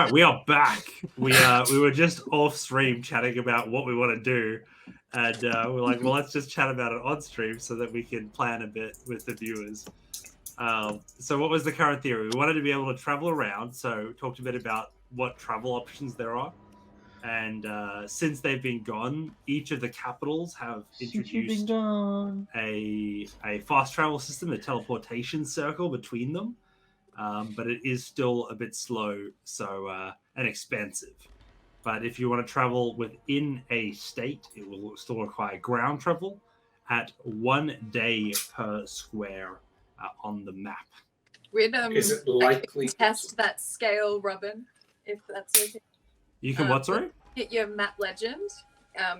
right, we are back. We were just off stream chatting about what we want to do, and we're like, well, let's just chat about it on stream so that we can plan a bit with the viewers. So what was the current theory? We wanted to be able to travel around, so talked a bit about what travel options there are. And since they've been gone, each of the capitals have introduced a fast travel system, a teleportation circle between them. But it is still a bit slow, and expensive. But if you want to travel within a state, it will still require ground travel at 1 day per square on the map. We'd Is it likely test that scale, Robin, if that's okay. You can what, sorry? Hit your map legend.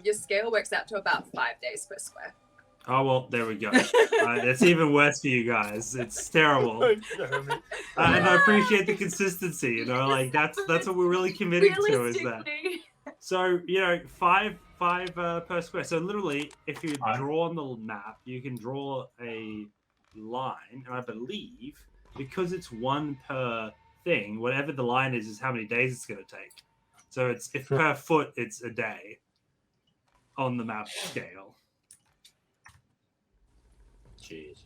Your scale works out to about 5 days per square. Oh, well, there we go. It's even worse for you guys. It's terrible. And I appreciate the consistency, like that's what we're really committing to is that. So, 5 per square. So literally, if you draw on the map, you can draw a line, and I believe because it's 1 per thing, whatever the line is how many days it's going to take. So if per foot, it's a day on the map scale. Jeez.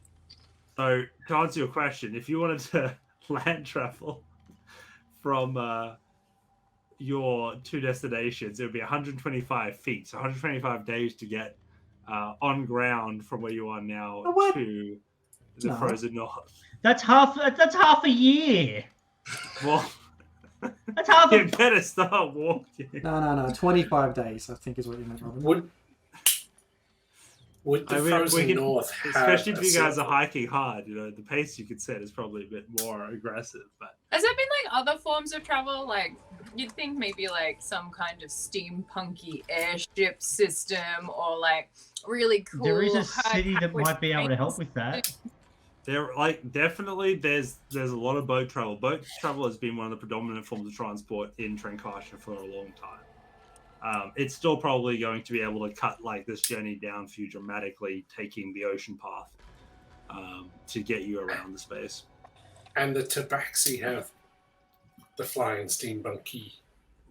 So to answer your question, if you wanted to land travel from your 2 destinations, it would be 125 feet. So 125 days to get on ground from where you are now to the frozen north. That's half a year. Well, that's half. You better start walking. No. 25 days, I think, is what you meant, Robin. Would the frozen north have especially if you guys are hiking hard, the pace you could set is probably a bit more aggressive. But has there been other forms of travel? You'd think maybe some kind of steampunky airship system or really cool. There is a city that might be able to help with that. There, definitely, there's a lot of boat travel. Boat travel has been one of the predominant forms of transport in Trenkasha for a long time. It's still probably going to be able to cut this journey down for you dramatically, taking the ocean path to get you around the space. And the Tabaxi have the flying steampunky.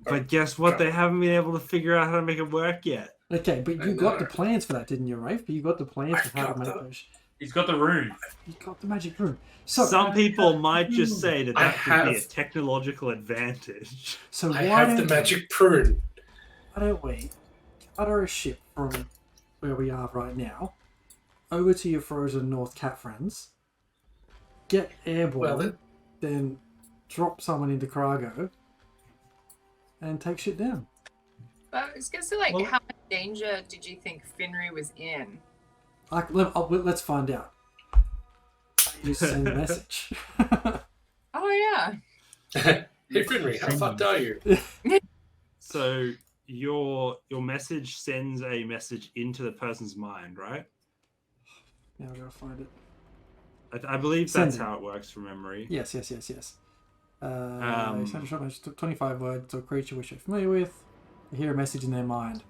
But guess what? They haven't been able to figure out how to make it work yet. Okay, but you got the plans for that, didn't you, Rafe? But you got the plans for how to make those. He's got the rune. He's got the magic rune. So, some people might just say that could be a technological advantage. So I have the magic prune. Why don't we cutter a ship from where we are right now over to your frozen north cat friends, get airborne, then drop someone into Krago, and take shit down. But I was going to say, how much danger did you think Finry was in? Let's find out. You send a message. Oh, yeah. Hey, Finry, how fucked are you? So your message sends a message into the person's mind, right? Yeah, I gotta find it. I believe that's how it works from memory. Yes. Send a short message, 25 words to a creature which you're familiar with. You hear a message in their mind.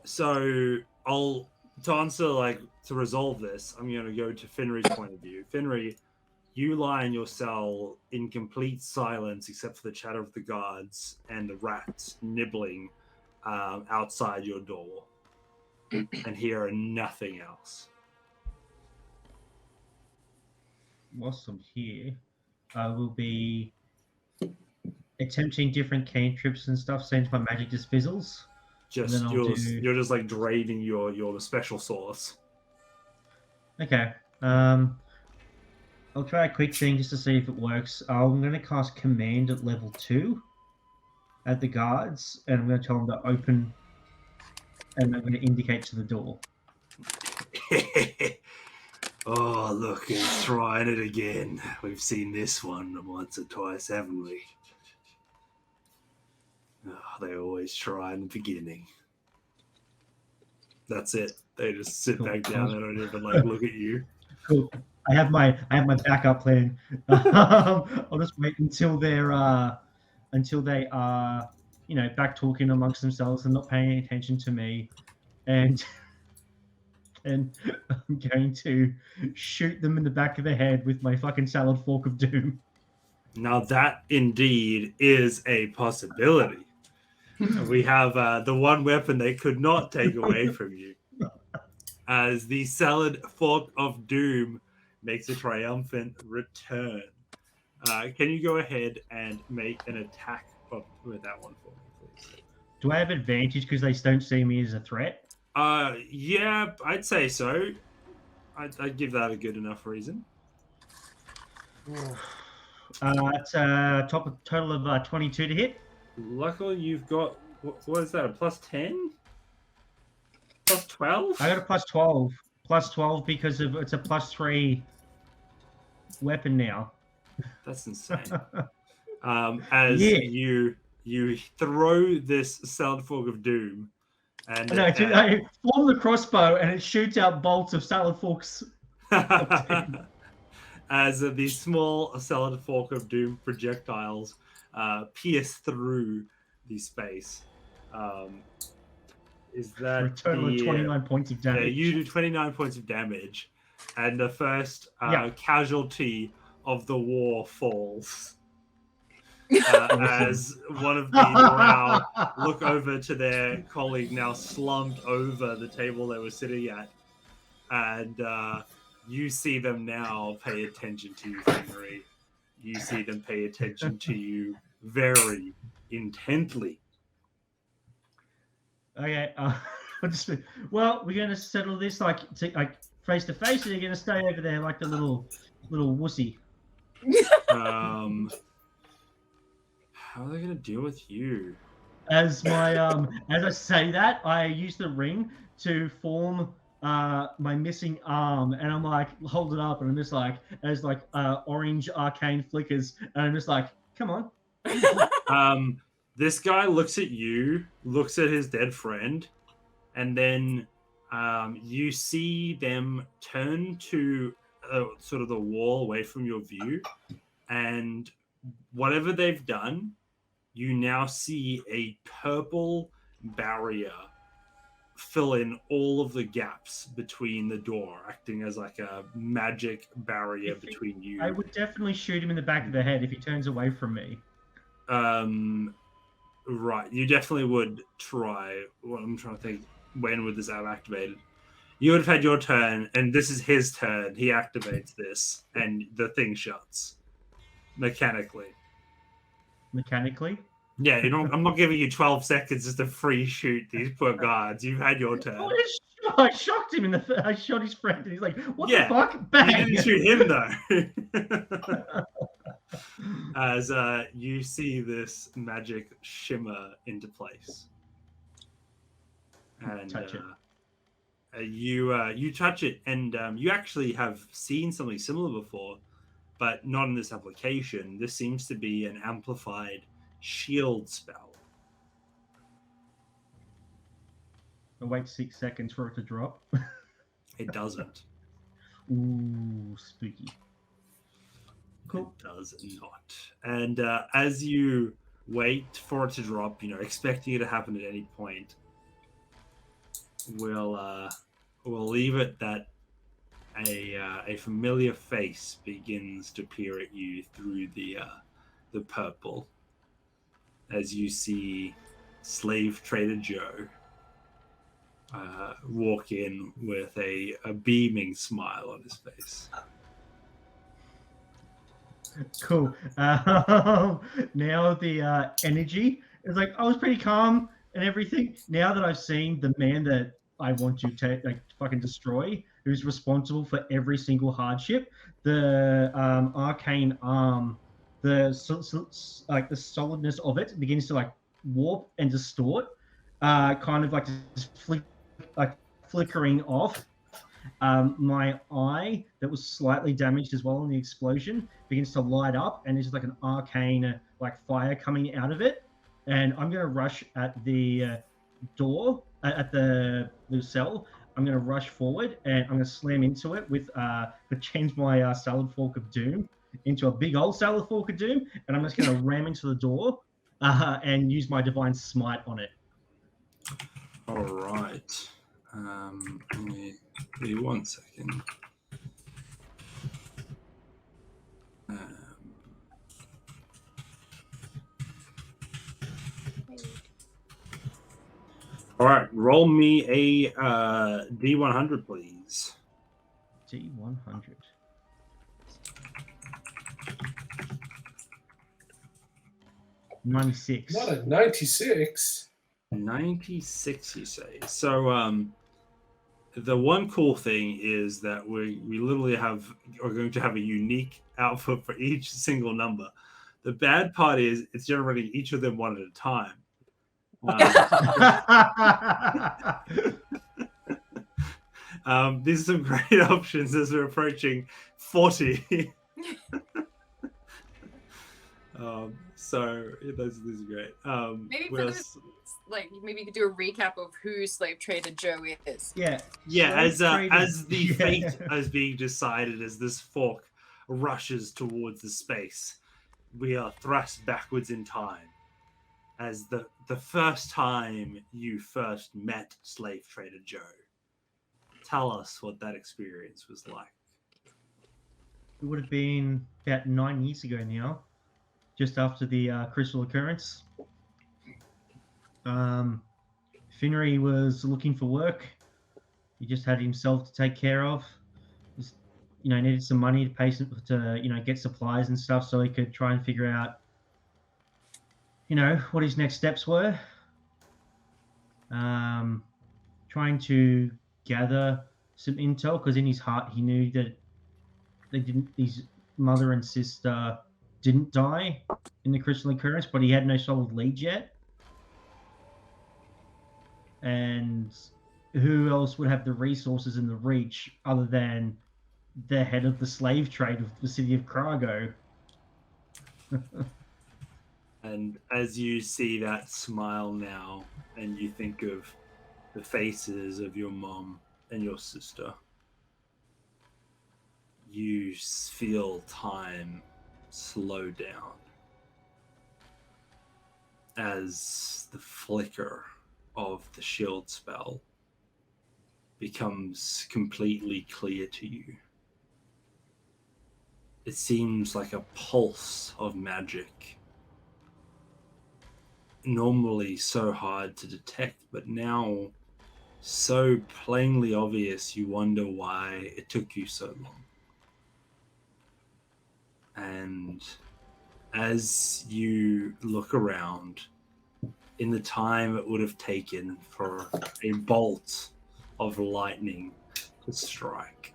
So to answer, to resolve this, I'm going to go to Finry's point of view. Finry, you lie in your cell in complete silence except for the chatter of the guards and the rats nibbling outside your door and hear nothing else. Whilst I'm here, I will be attempting different cantrips and stuff, so my magic just fizzles. You're just draining your special source. Okay. I'll try a quick thing just to see if it works. I'm going to cast Command at level 2 at the guards, and I'm going to tell them to open, and I'm going to indicate to the door. Oh, look, he's trying it again. We've seen this one once or twice, haven't we? Oh, they always try in the beginning. That's it. They just sit back down. They don't even look at you. Cool. I have my backup plan. I'll just wait until they are back talking amongst themselves and not paying any attention to me, and I'm going to shoot them in the back of the head with my fucking salad fork of doom. Now that indeed is a possibility. We have the one weapon they could not take away from you, as the Salad Fork of Doom makes a triumphant return. Can you go ahead and make an attack with that one for me, please? Do I have advantage because they don't see me as a threat? Yeah, I'd say so. I'd give that a good enough reason. It's a total of 22 to hit. Luckily, you've got what is that? A plus 10? Plus 12? I got a plus 12. Plus 12 because of it's a plus 3 weapon now. That's insane. As Yeah. you throw this Salad Fork of Doom, and No, I form the crossbow and it shoots out bolts of salad forks. as these small Salad Fork of Doom projectiles pierce through the space. Is that For a total of 29 points of damage? Yeah, you do 29 points of damage, and the first casualty of the war falls. As one of the drow look over to their colleague now slumped over the table they were sitting at, and you see them now pay attention to you, Finry. You see them pay attention to you very intently. Okay, well, we're gonna settle this like face to face, or you're gonna stay over there like the little wussy. How are they gonna deal with you? As my as I say that, I use the ring to form my missing arm, and I'm like hold it up, and I'm just like as like orange arcane flickers, and I'm just like, come on. This guy looks at you, looks at his dead friend, and then you see them turn to sort of the wall away from your view, and whatever they've done, you now see a purple barrier fill in all of the gaps between the door, acting as like a magic barrier between you. I would definitely shoot him in the back of the head if he turns away from me. Right, you definitely would try. Well, I'm trying to think, when would this have activated? You would have had your turn, and this is his turn. He activates this, and the thing shuts mechanically. Mechanically? Yeah, I'm not giving you 12 seconds just to free shoot these poor guards. You've had your turn. I shocked him I shot his friend, and he's like, "What the fuck?" You Bang! didn't shoot him though. As you see this magic shimmer into place, and touch it. You touch it, and you actually have seen something similar before, but not in this application. This seems to be an amplified shield spell. I'll wait 6 seconds for it to drop. It doesn't. Ooh, spooky. Cool. It does not. And as you wait for it to drop, expecting it to happen at any point, we'll leave it that a familiar face begins to peer at you through the purple, as you see Slave Trader Joe walk in with a beaming smile on his face. Cool. Now the energy is like, I was pretty calm and everything. Now that I've seen the man that I want to fucking destroy, who's responsible for every single hardship, the arcane arm, the solidness of it begins to warp and distort, kind of just flickering off. My eye that was slightly damaged as well in the explosion begins to light up, and there's just an arcane fire coming out of it. And I'm going to rush at the door at the cell. I'm going to rush forward, and I'm going to slam into it with change my Salad Fork of Doom into a big old Salad Fork of Doom, and I'm just going to ram into the door and use my Divine Smite on it. All right. Give me 1 second. All right, roll me a D100, please. D100. $96. Not a 96. 96, you say. So the one cool thing is that we literally are going to have a unique output for each single number. The bad part is it's generating each of them one at a time. These are some great options as we're approaching 40. So this is great. Maybe for those, like, maybe you could do a recap of who Slave Trader Joe is. Yeah. As the Yeah. fate is being decided as this fork rushes towards the space, we are thrust backwards in time. As the first time you first met Slave Trader Joe. Tell us what that experience was like. It would have been about 9 years ago now, just after the crystal occurrence. Finry was looking for work. He just had himself to take care of. Just, needed some money to pay to get supplies and stuff, so he could try and figure out, what his next steps were. Trying to gather some intel, because in his heart he knew that his mother and sister didn't die in the crystal occurrence, but he had no solid leads yet. And who else would have the resources and the reach other than the head of the slave trade of the city of Krago? And as you see that smile now, and you think of the faces of your mom and your sister, you feel time slow down as the flicker of the shield spell becomes completely clear to you. It seems like a pulse of magic, normally so hard to detect, but now so plainly obvious you wonder why it took you so long. And as you look around, in the time it would have taken for a bolt of lightning to strike,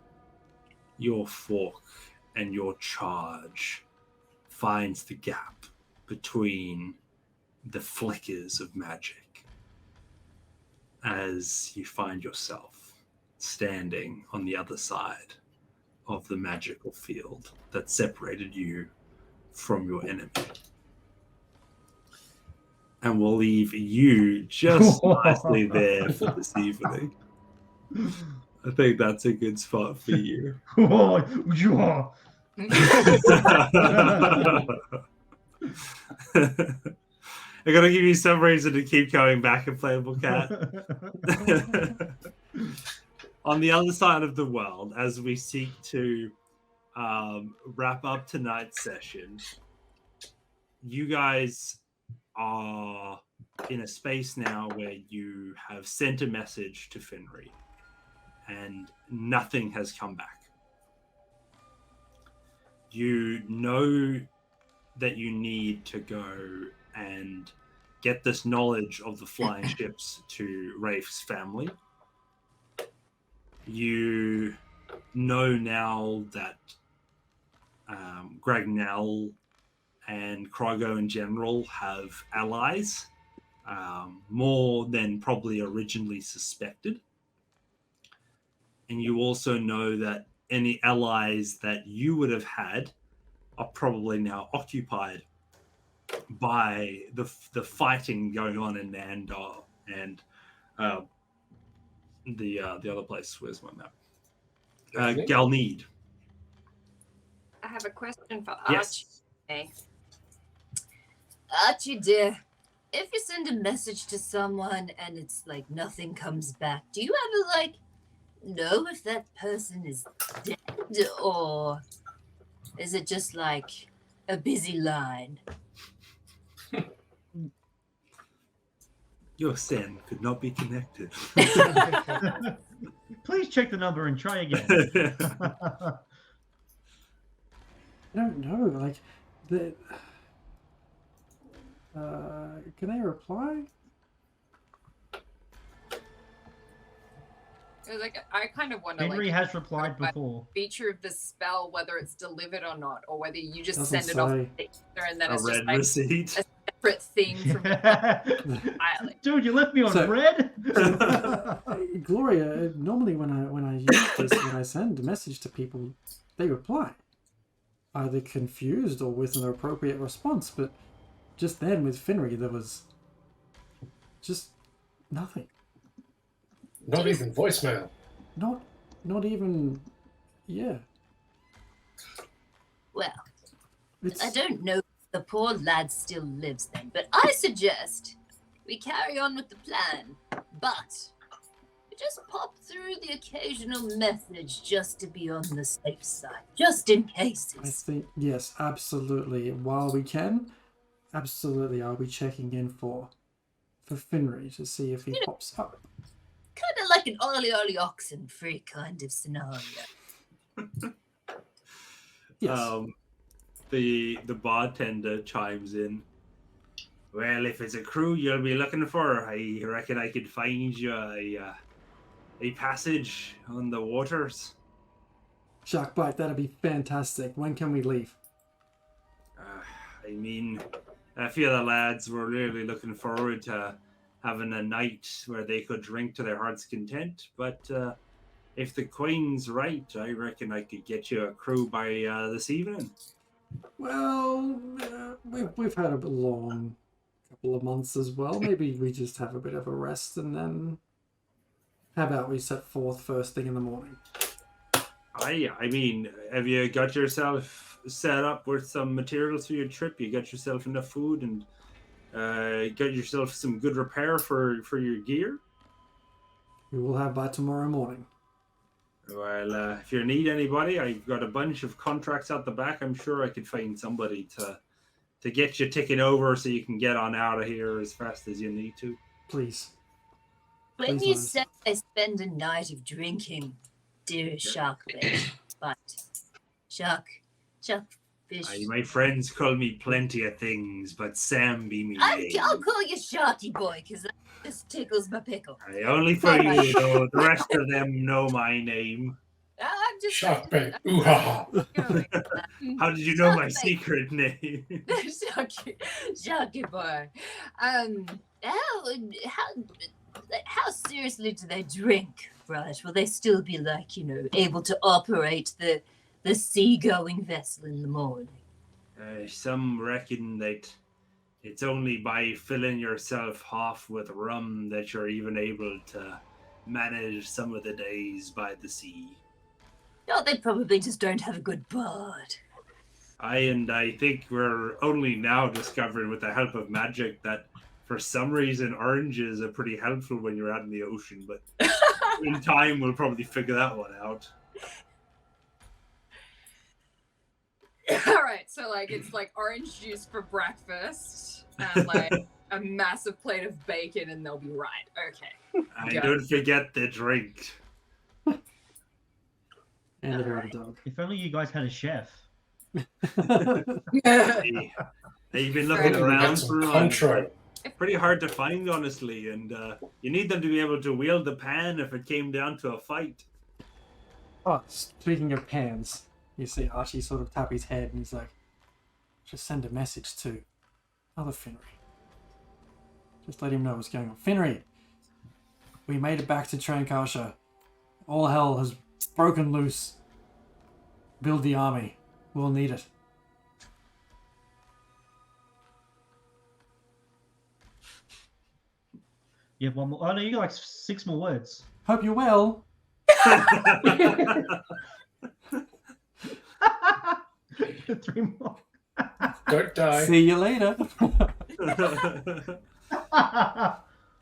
your fork and your charge finds the gap between the flickers of magic as you find yourself standing on the other side of the magical field that separated you from your enemy. And we'll leave you just nicely there for this evening. I think that's a good spot for you. Oh, you are. I gotta give you some reason to keep going back and Playable Cat. On the other side of the world, as we seek to wrap up tonight's session, you guys are in a space now where you have sent a message to Finry and nothing has come back. You know that you need to go and get this knowledge of the flying ships to Rafe's family. You know now that Gragnell and Krago in general have allies, more than probably originally suspected. And you also know that any allies that you would have had are probably now occupied by the fighting going on in Nandar and the other place. Where's my map? Galneed. I have a question for Yes. Archie. Archie, dear, if you send a message to someone and it's like nothing comes back, do you ever like know if that person is dead, or is it just like a busy line? Your send could not be connected. Please check the number and try again. I don't know. Like, the. Can they reply? Like, I kind of wonder, Finry like, has replied by before. feature of the spell, whether it's delivered or not, or whether you just Doesn't send it off say. the ether and then A it's just red like receipt. a separate thing from Ireland. Dude, you left me on So- red. Gloria, normally when I use this, when I send a message to people, they reply, either confused or with an appropriate response. But just then with Finry, there was just nothing. Not even voicemail. Not even, yeah. Well, It's I don't know if the poor lad still lives then, but I suggest we carry on with the plan. But we just pop through the occasional message just to be on the safe side, just in I cases. think yes, absolutely. While we can, absolutely, I'll be checking in for Finry to see if he pops up. Kind of like an ollie oxen free kind of scenario. Yes. The bartender chimes in. Well, if it's a crew you'll be looking for, I reckon I could find you a passage on the waters. Shark Bite, that'd be fantastic. When can we leave? I mean, a few of the lads were really looking forward to having a night where they could drink to their heart's content. But if the Queen's right, I reckon I could get you a crew by this evening. Well, we've had a long couple of months as well. Maybe we just have a bit of a rest and then how about we set forth first thing in the morning? I mean, have you got yourself set up with some materials for your trip? You got yourself enough food and got yourself some good repair for your gear? We will have by tomorrow morning. Well, if you need anybody, I've got a bunch of contracts out the back. I'm sure I could find somebody to get you ticking over so you can get on out of here as fast as you need to. Please. When Please you don't. say I spend a night of drinking, dear Sharkbait, but Sharkfish. My friends call me plenty of things, but Sam be me name. I'll call you Sharky Boy, because that just tickles my pickle. Hey, only for you, though. The rest of them know my name. I'm just Shark bait. Ooh ha ha. How did you know my Sharkbait. secret name? Sharky Boy. How seriously do they drink, right? Will they still be able to operate the seagoing vessel in the morning? Some reckon that it's only by filling yourself half with rum that you're even able to manage some of the days by the sea. No, they probably just don't have a good bard. I think we're only now discovering with the help of magic that for some reason oranges are pretty helpful when you're out in the ocean, but in time we'll probably figure that one out. All right, so like it's like orange juice for breakfast and like a massive plate of bacon, and they'll be right. Okay. And Got don't forget the drink. And a bit of a dog. If only you guys had a chef. Hey, you've been looking Right. around Got for some one. contra. Pretty hard to find, honestly, and you need them to be able to wield the pan if it came down to a fight. Oh, speaking of pans, you see Archie sort of tap his head and he's like, just send a message to other Finry. Just let him know what's going on. Finry, we made it back to Trancarsha. All hell has broken loose. Build the army. We'll need it. You have one more. Oh no, you got like 6 more words. Hope you're well. 3 more. Don't die. See you later.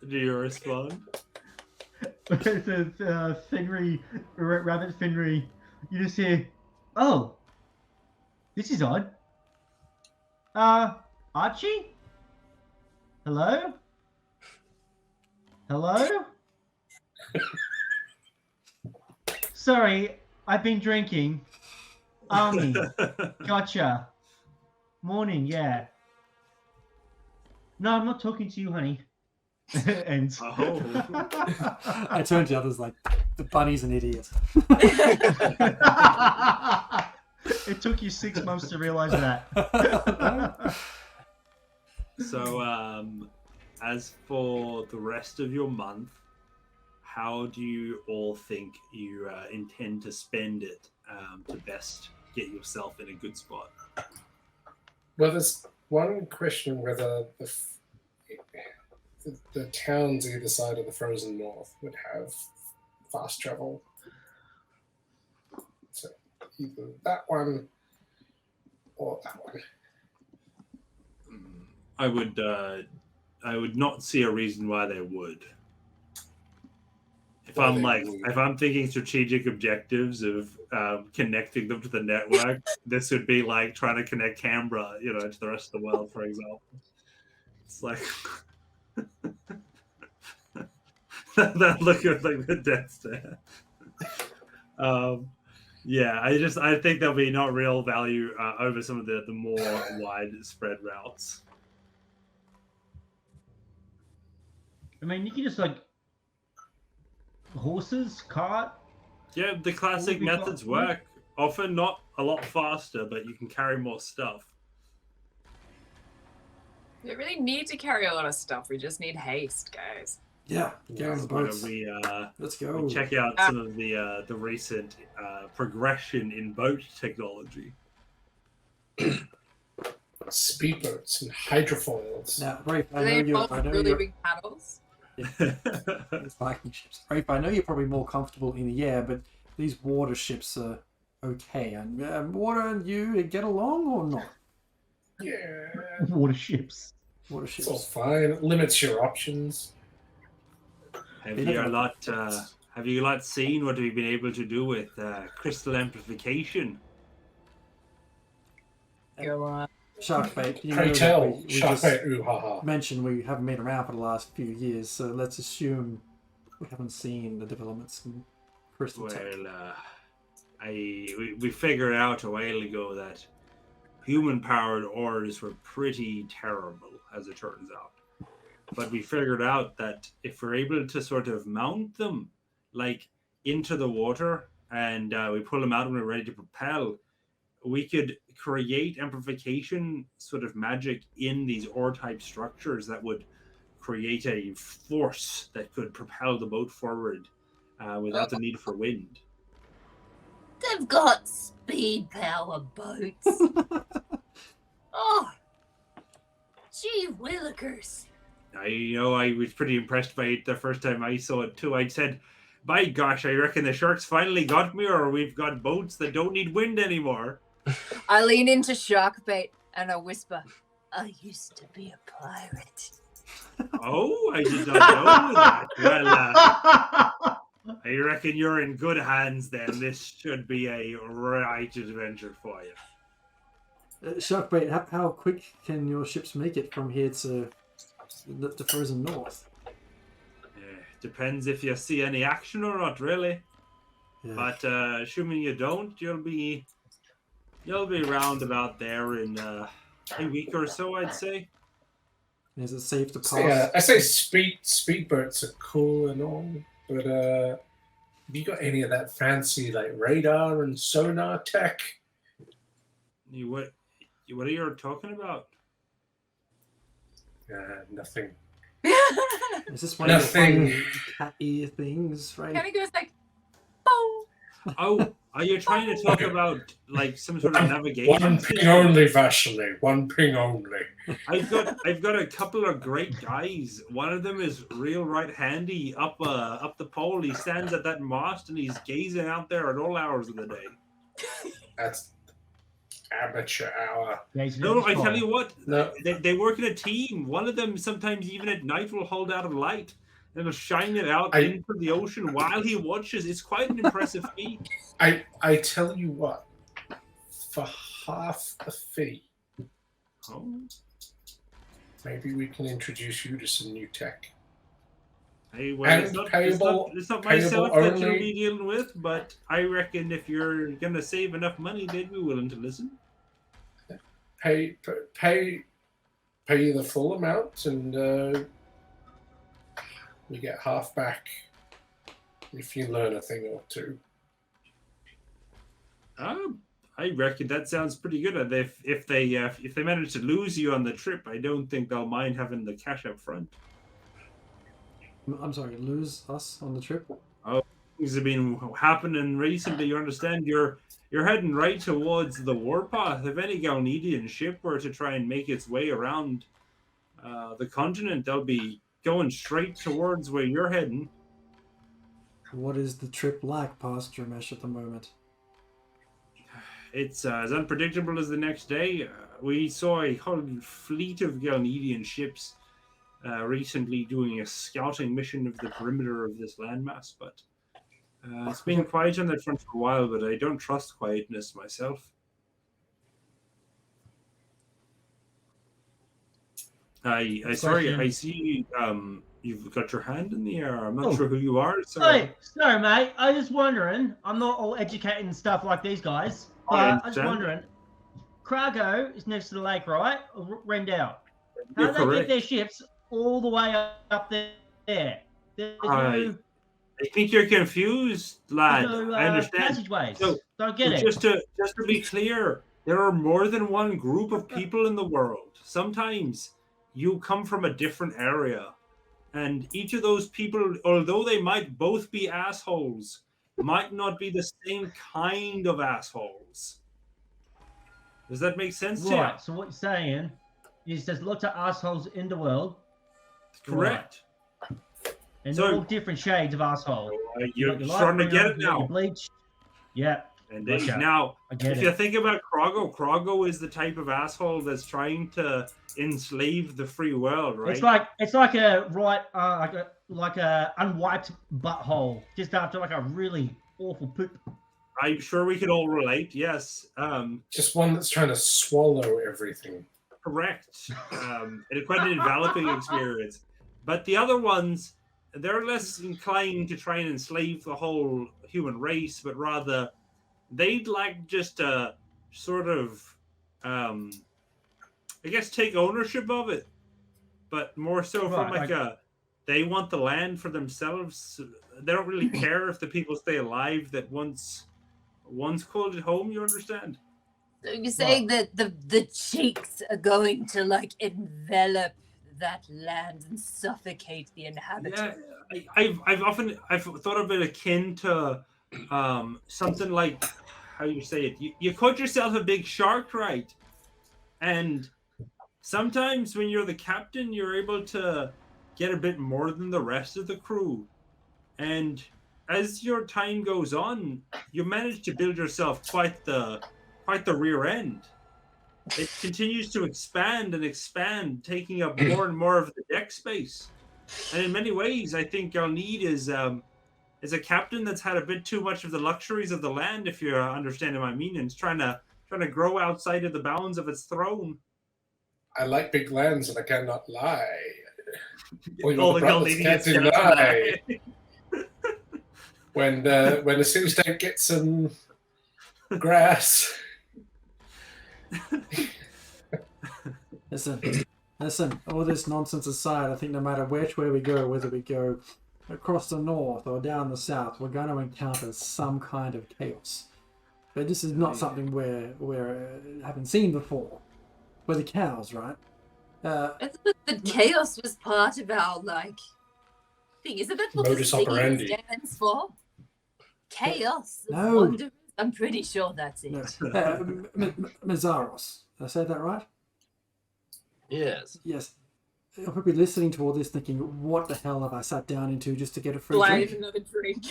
Do you respond? It says Finry, Rabbit Finry. You just hear, oh, this is odd. Archie? Hello? Hello? Sorry, I've been drinking. Army, gotcha. Morning, yeah. No, I'm not talking to you, honey. And Oh. I turned to the others like, the bunny's an idiot. It took you 6 months to realize that. So, as for the rest of your month, how do you all think you intend to spend it to best get yourself in a good spot? Well, there's one question whether the towns either side of the frozen north would have fast travel. So either that one or that one. I would not see a reason why they would. If I'm thinking strategic objectives of connecting them to the network, this would be like trying to connect Canberra, to the rest of the world, for example. It's like that look at like the death stare. Yeah, I think there'll be not real value over some of the more widespread routes. I mean, you can just like horses, cart. Yeah, the classic methods work. Often not a lot faster, but you can carry more stuff. We don't really need to carry a lot of stuff. We just need haste, guys. Yeah, get on the boats. Let's go. We check out some of the recent progression in boat technology. Speedboats and hydrofoils. Now, Rafe, Do they involve really big paddles? It's Viking ships. Rafe, I know you're probably more comfortable in the air, but these water ships are okay. And water and you get along or not? Yeah. Water ships. Water It's all ships. fine. It limits your options. Have you lot seen what we've been able to do with crystal amplification? Go on. Sharkbait. You Pray know tell, that we just Sharkbait, ooh ha ha. mentioned we haven't been around for the last few years, so let's assume we haven't seen the developments in crystal tech. Well, we figured out a while ago that human-powered ores were pretty terrible, as it turns out. But we figured out that if we're able to sort of mount them, like, into the water, and we pull them out when we're ready to propel, we could create amplification sort of magic in these ore-type structures that would create a force that could propel the boat forward without the need for wind. They've got speed power boats. Oh, gee willikers. I was pretty impressed by it the first time I saw it too. I said, by gosh, I reckon the sharks finally got me, or we've got boats that don't need wind anymore. I lean into Sharkbait and I whisper, I used to be a pirate. Oh, I did not know that. Well, I reckon you're in good hands then. This should be a right adventure for you. Sharkbait, how quick can your ships make it from here to the frozen north? Depends if you see any action or not, really. Yeah. But assuming you don't, you'll be round about there in a week or so, I'd say. Is it safe to pass? So, yeah, I say speedboats are cool and all, but have you got any of that fancy like radar and sonar tech? What are you talking about? Nothing. Is this one of the funny cat ear things, right? kind of goes like, boom. Oh, are you trying to talk about like some sort of navigation? One ping only, Vasily. One ping only. I've got a couple of great guys. One of them is real right handy up the pole. He stands at that mast and he's gazing out there at all hours of the day. That's amateur hour. No, I tell you what, No. they work in a team. One of them sometimes even at night will hold out a light and will shine it out into the ocean while he watches. It's quite an impressive feat. I tell you what, for half a fee, Oh. maybe we can introduce you to some new tech. Well, And payable it's not myself that only- you'll be dealing with, but I reckon if you're gonna save enough money, they'd be willing to listen. Pay you the full amount, and you get half back if you learn a thing or two. I reckon that sounds pretty good. And if they manage to lose you on the trip, I don't think they'll mind having the cash up front. I'm sorry, lose us on the trip? Things have been happening recently. You understand? You're heading right towards the warpath. If any Galnedian ship were to try and make its way around the continent, they'll be going straight towards where you're heading. What is the trip like past Dramesh at the moment? It's as unpredictable as the next day. We saw a whole fleet of Galnedian ships recently doing a scouting mission of the perimeter of this landmass, but it's been quiet on that front for a while, but I don't trust quietness myself. Sorry, I see you've got your hand in the air. I'm not sure who you are. So Hey, sorry, mate. I was just wondering. I'm not all educated and stuff like these guys, but I was wondering. Krago is next to the lake, right? Rendell. How do they get their ships all the way up there? There's no, I think you're confused, lad. I understand. Passageways. So, Don't get it. Just to be clear, there are more than one group of people in the world. Sometimes you come from a different area, and each of those people, although they might both be assholes, might not be the same kind of assholes. Does that make sense to you? Right. So what you're saying is there's lots of assholes in the world. Correct. Right. And So- they're all different shades of asshole. You're You starting to get it you got now. your bleach. Yeah. And Gotcha. now, I get if it. you think about Krago is the type of asshole that's trying to enslave the free world, right? It's like a like a unwiped butthole just after like a really awful poop. I'm sure we could all relate. Yes, Just one that's trying to swallow everything. correct. And quite an enveloping experience. But the other ones, they're less inclined to try and enslave the whole human race, but rather they'd like just to sort of, I guess, take ownership of it. But more so from they want the land for themselves. They don't really care if the people stay alive that once called it home. You understand? So you're saying that the cheeks are going to like envelop that land and suffocate the inhabitants? Yeah, I've thought of it akin to something like, how you say it, you caught yourself a big shark, right? And sometimes when you're the captain, you're able to get a bit more than the rest of the crew. And as your time goes on, you manage to build yourself quite the rear end. It continues to expand and expand, taking up more and more of the deck space. And in many ways, I think Galneed is a captain that's had a bit too much of the luxuries of the land, if you're understanding my meaning. It's trying to grow outside of the bounds of its throne. I like big lands, and I cannot lie. Well, All the the brothers Galnedians can't deny. When the Sioux State gets some grass. Listen, all this nonsense aside, I think no matter which way we go, whether we go across the north or down the south, we're going to encounter some kind of chaos. But this is not something we haven't seen before. We're the cows, right? I thought that chaos was part of our thing. Isn't that what Modus the city operandi. stands for? Chaos. of No. wonder. I'm pretty sure that's it. No. Mazaros. Did I say that right? Yes. Yes. I'll probably be listening to all this thinking, what the hell have I sat down into just to get a free Blind drink? another drink.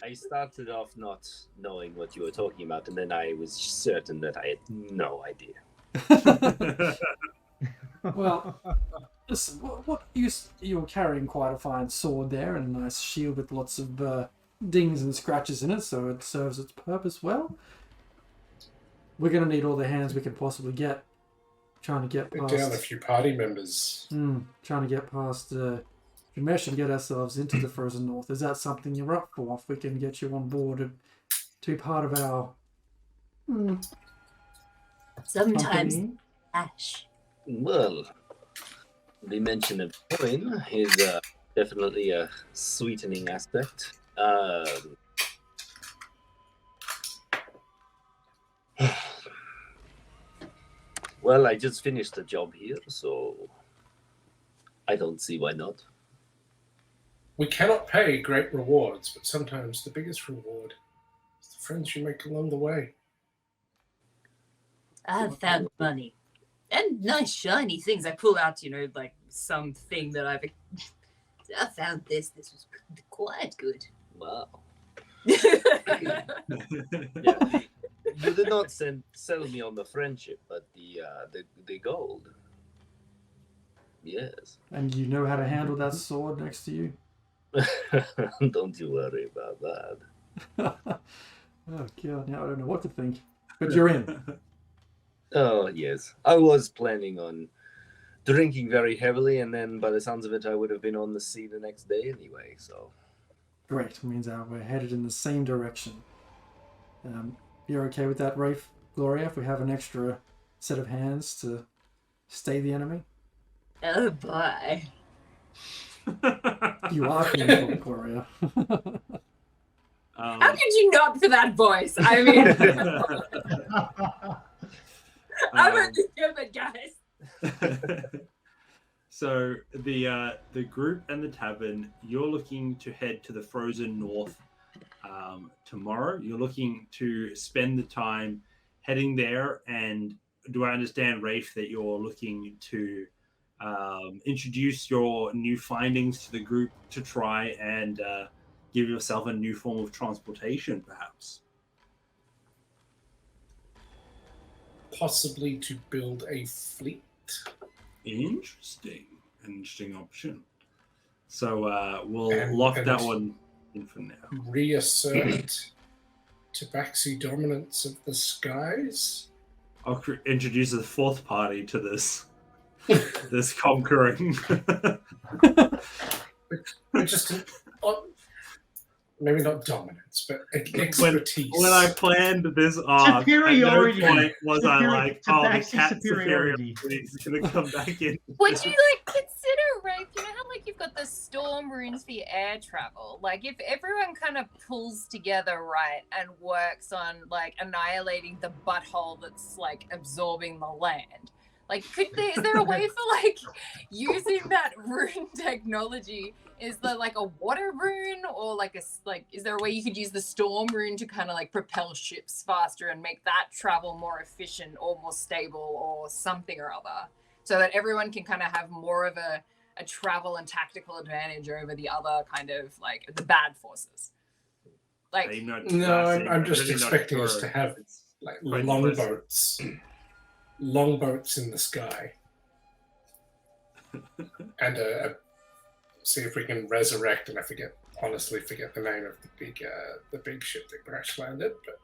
I started off not knowing what you were talking about, and then I was certain that I had no idea. Well, listen, what you're carrying quite a fine sword there and a nice shield with lots of dings and scratches in it, so it serves its purpose well. We're going to need all the hands we can possibly get. trying to get We're down a past. few party members. Trying to get past Jamesh and get ourselves into the frozen north. Is that something you're up for? If we can get you on board to be part of our Sometimes company? Ash. Well, the mention of coin is definitely a sweetening aspect. Well, I just finished a job here, so I don't see why not. We cannot pay great rewards, but sometimes the biggest reward is the friends you make along the way. I've found money. And nice shiny things. I pull out, like something that I found this. This was quite good. Wow. Yeah. Yeah, you did not sell me on the friendship, but the gold. Yes. And you know how to handle that sword next to you? Don't you worry about that. Oh god, now I don't know what to think. But you're in. Oh, yes. I was planning on drinking very heavily, and then by the sounds of it, I would have been on the sea the next day anyway, so. Great. Means we're headed in the same direction. You're okay with that, Rafe, Gloria, if we have an extra set of hands to stay the enemy? Oh boy. You are cool, Gloria. How could you not for that voice? I mean, I'm only human, guys. So the group and the tavern, you're looking to head to the frozen north tomorrow. You're looking to spend the time heading there, and do I understand, Rafe, that you're looking to introduce your new findings to the group to try and give yourself a new form of transportation, perhaps? Possibly to build a fleet. Interesting option. So we'll And lock that one in for now. Reassert Tabaxi dominance of the skies. I'll introduce a fourth party to this conquering. Just maybe not dominance, but expertise. When I planned this arc, Superiority. at no point was I like, oh, the Tabaxi cat superiority. superiority is going to come back in. Would you consider, Rafe? You know how you've got the storm runes for your air travel. Like if everyone kind of pulls together, right, and works on annihilating the butthole that's absorbing the land. Is there a way for using that rune technology? Is there a water rune, or is there a way you could use the storm rune to kind of propel ships faster and make that travel more efficient or more stable or something or other, so that everyone can kind of have more of a travel and tactical advantage over the other kind of the bad forces? No, I'm just expecting us to have longboats in the sky, and see if we can resurrect. And I honestly forget the name of the big ship that crash landed. But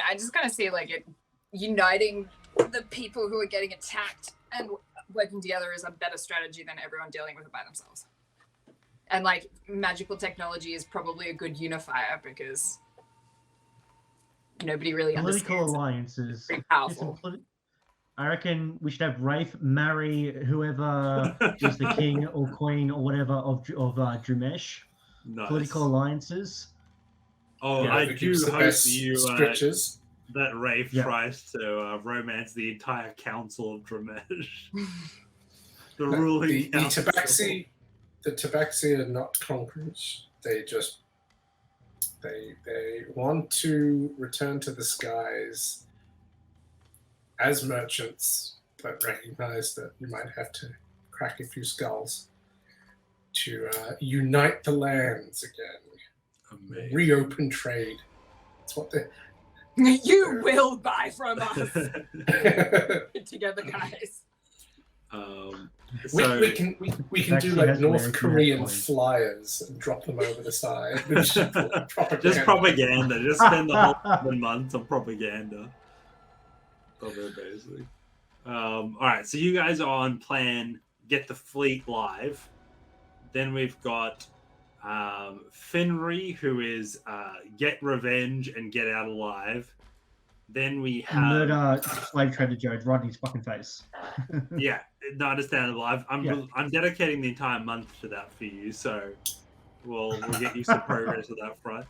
I just kind of see it uniting the people who are getting attacked and working together is a better strategy than everyone dealing with it by themselves. And magical technology is probably a good unifier because nobody really Political understands. alliances. Pretty powerful. I reckon we should have Rafe marry whoever is the king or queen or whatever of Drumesh. Nice. Political alliances. Oh, Yeah, I whoever do gives the hope best you stretches. that Rafe Yeah. tries to romance the entire council of Drumesh. The ruling council. The Tabaxi are not conquerors. They want to return to the skies as merchants, but recognize that you might have to crack a few skulls to unite the lands again. Amazing. Reopen trade. That's what they. You will buy from us together, guys. So we can do Actually has North American Korean points. flyers and drop them over the side. just propaganda. Just spend the whole 7 months on propaganda. basically. All right, so you guys are on plan. Get the fleet live. Then we've got Finry, who is get revenge and get out alive. Then we have Murder slave trader George right in his fucking face. yeah, no, understandable. I'm Yeah. I'm dedicating the entire month to that for you, so we'll get you some progress on that front.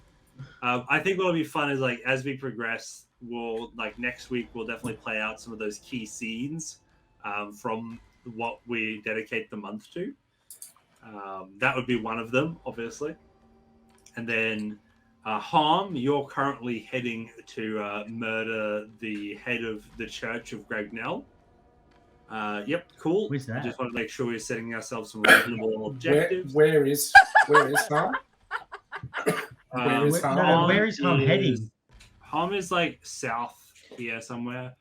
I think what'll be fun is like as we progress, we'll like next week we'll definitely play out some of those key scenes from what we dedicate the month to. That would be one of them, obviously. And then Harm, you're currently heading to murder the head of the Church of Gragnell. Yep, cool. Where's that? Just want to make sure we're setting ourselves some reasonable objectives. Where is Harm? Where is Harm? Where is Harm heading? Harm is like south here somewhere.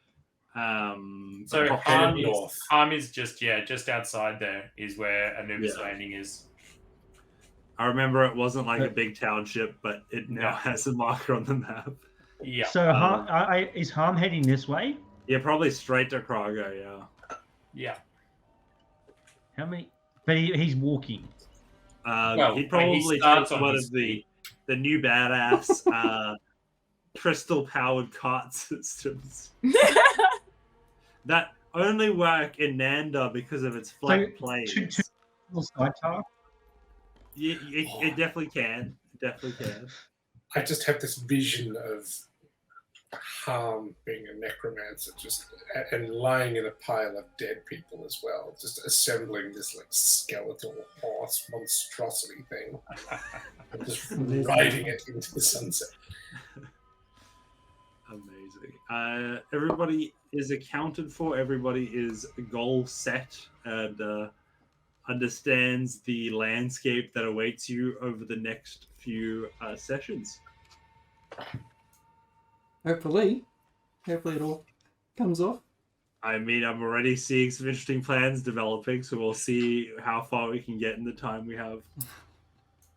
So Harm Harm is just outside there is where Anubis Landing is. I remember it wasn't like a big township, but it now has a marker on the map. Yeah. So is Harm heading this way? Yeah, probably straight to Krago, yeah. Yeah. How many? But he's walking. He'd probably take one of the new badass crystal-powered cart systems that only work in Nanda because of its flat planes. Two sidecar. Yeah, it definitely can. It definitely can. I just have this vision of Harm being a necromancer, and lying in a pile of dead people as well, just assembling this like skeletal horse monstrosity thing, and just riding it into the sunset. Amazing. Everybody is accounted for. Everybody is goal set and understands the landscape that awaits you over the next few sessions. Hopefully it all comes off. I mean, I'm already seeing some interesting plans developing, so we'll see how far we can get in the time we have.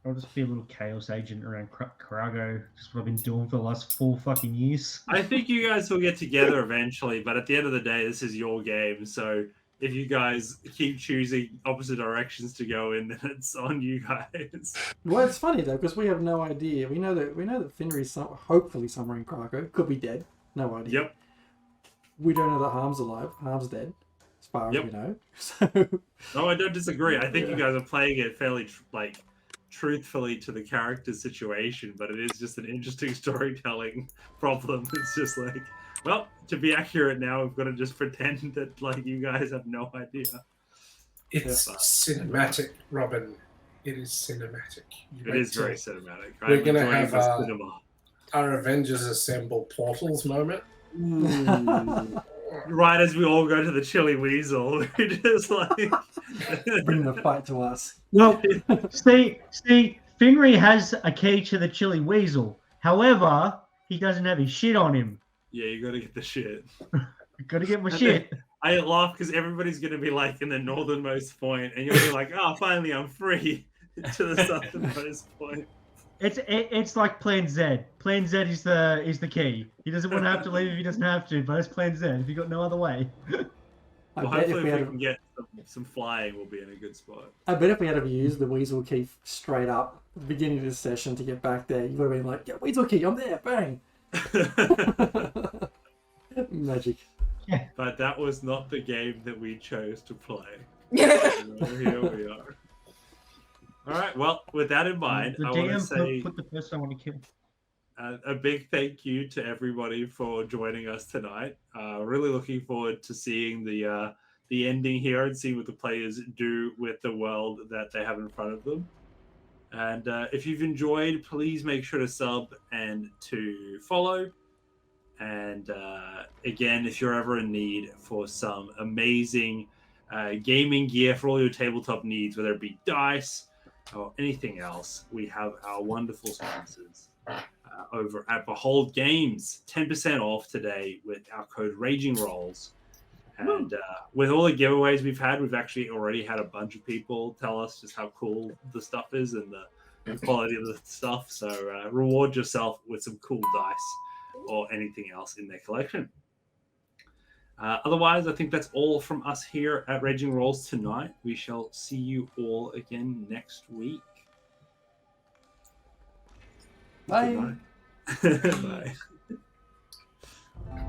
I'll just be a little chaos agent around Krago, just what I've been doing for the last 4 fucking years. I think you guys will get together eventually, but at the end of the day, this is your game, so if you guys keep choosing opposite directions to go in, then it's on you guys. Well, it's funny though because we have no idea. We know that Finry's hopefully somewhere in Krakow. Could be dead. No idea. Yep. We don't know that Harm's alive. Harm's dead, as far as we know. So. No, I don't disagree. I think you guys are playing it fairly truthfully to the character situation, but it is just an interesting storytelling problem. It's just like, well, to be accurate now, we've got to just pretend that like you guys have no idea. It's cinematic, Robin. It is cinematic. It is very cinematic. We're going to have our Avengers Assemble Portals moment. Right as we all go to the Chili Weasel, we just like bring the fight to us. Well, see, Finry has a key to the Chili Weasel. However, he doesn't have his shit on him. Yeah, you got to get the shit. Got to get my shit. I laugh because everybody's going to be like in the northernmost point, and you'll be like, "Oh, finally, I'm free." To the southernmost point. It's like Plan Z. Plan Z is the key. He doesn't want to have to leave if he doesn't have to, but it's Plan Z. If you got no other way. Well, hopefully, if we can get some flying, we'll be in a good spot. I bet if we had to use the Weasel key straight up at the beginning of this session to get back there, you would have been like, "Yeah, Weasel key, I'm there, bang." Magic. Yeah. But that was not the game that we chose to play. So here we are. All right. Well, with that in mind, the I want to DM say put the person I want to kill. a big thank you to everybody for joining us tonight. Really looking forward to seeing the ending here and see what the players do with the world that they have in front of them. And if you've enjoyed, please make sure to sub and to follow. And again, if you're ever in need for some amazing gaming gear for all your tabletop needs, whether it be dice or anything else, we have our wonderful sponsors over at Behold Games. 10% off today with our code Raging Rolls. And with all the giveaways we've had, we've actually already had a bunch of people tell us just how cool the stuff is and the quality of the stuff. So reward yourself with some cool dice or anything else in their collection. Otherwise, I think that's all from us here at Raging Rolls tonight. We shall see you all again next week. Bye. Goodbye. Bye.